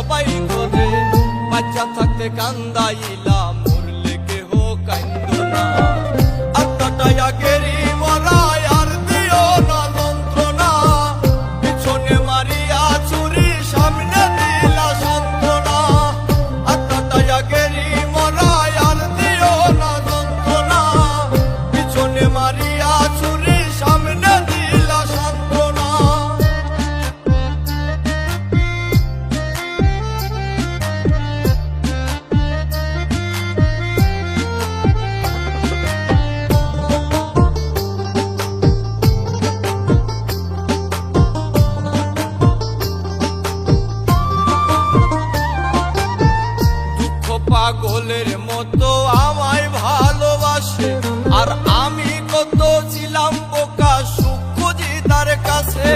সবাই খোঁজে, বাচ্চা থাকতে কান্দাইলাম, মরলে কেহ কান্দো না। আত্মাটাই আগেরই মরা, আর দিও না যন্ত্রণা, পিছনে মারিয়া ছুরি, সামনে দিলা সান্ত্বনা। আত্মাটাই আগেরই মরা, আর দিও না যন্ত্রণা, পিছনে মারিয়া ছুরি, সামনে দিলা সান্ত্বনা। পাগলের মতো আমায় ভালোবাসে, আর আমি কত ছিলাম বোকা, সুখ খুঁজি তার কাছে।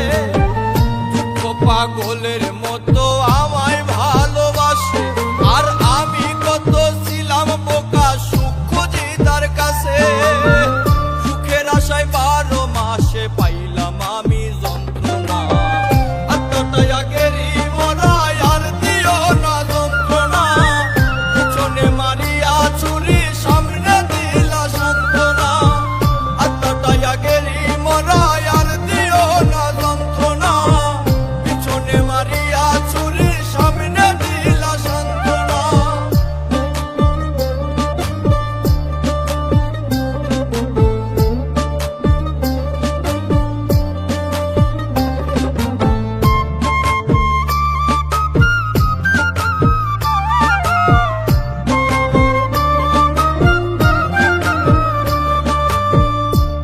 দুঃখ পাগলের মতো আমায় ভালোবাসে, আর আমি কত ছিলাম বোকা, সুখ খুঁজি তার কাছে। সুখের আশায় 12 মাসে পাইলাম আমি যন্ত্রণা। আত্মাটাই আগেরই মরা, আর দিও না যন্ত্রণা, পিছনে মারিয়া ছুরি, সামনে দিলা সান্ত্বনা। আত্মাটাই আগেরই মরা, আর দিও না যন্ত্রণা, পিছনে মারিয়া ছুরি, সামনে দিলা সান্ত্বনা।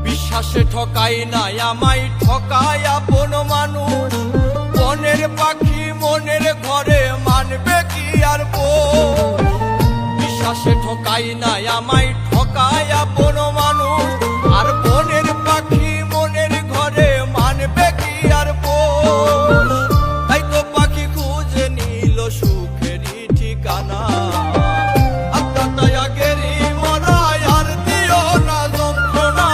বিশ্বাসে ঠকাই নাই আমায়, ঠকায় আপন মানুষ। বনের পাখি মনের ঘরে, মানবে কি আর পোষ। বিশ্বাসে ঠকাই নাই আমায়, ঠকায় আপন মানুষ, আর বনের পাখি মনের ঘরে, মানবে কি আর পোষ। তাই তো পাখি খুঁজে নিল সুখেরই ঠিকানা। আত্মাটাই আগেরই মরা, আর দিও না যন্ত্রণা,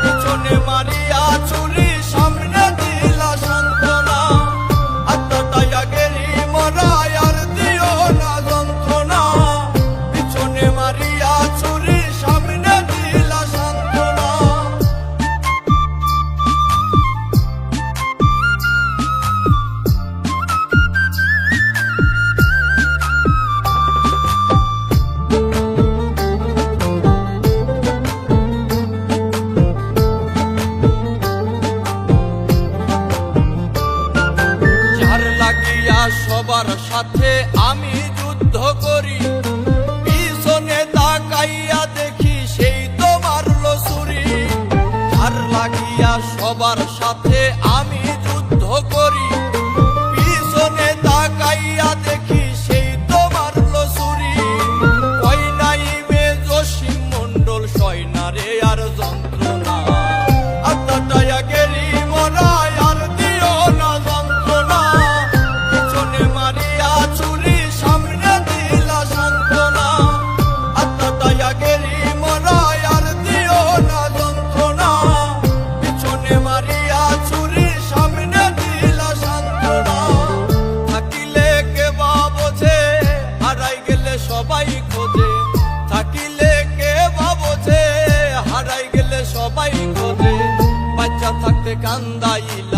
পিছনে মারিয়া ছুরি, সামনে দিলা সান্ত্বনা। আত্মাটাই আগেরই মরা, আর দিও না যন্ত্রণা, পিছনে মারিয়া ছুরি, সামনে দিলা সান্ত্বনা। যার লাগিয়া সবার সাথে আমি যুদ্ধ করি, পিছনে তাকাইয়া দেখি সেই তো মারলো ছুরি। যার লাগিয়া সবার সাথে আমি যুদ্ধ করি, পিছনে তাকাইয়া দেখি সেই তো মারলো ছুরি। কই নাই মে জসিম মণ্ডল, সয় না রে আর যন্ত্রণা। আত্মাটাই আগেরই মরা, আর দিও না যন্ত্রণা, পিছনে মারিয়া ছুরি, সামনে দিলা সান্ত্বনা। আত্মাটাই আগেরই মরা, আর দিও না যন্ত্রণা, পিছনে মারিয়া ছুরি, সামনে দিলা সান্ত্বনা। থাকিলে কে বা বোঝে, হারাই গেলে সবাই খোঁজে। থাকিলে কে বা বোঝে, হারাই গেলে সবাই খোঁজে, বাচ্চা থাকতে কান্দাইলা।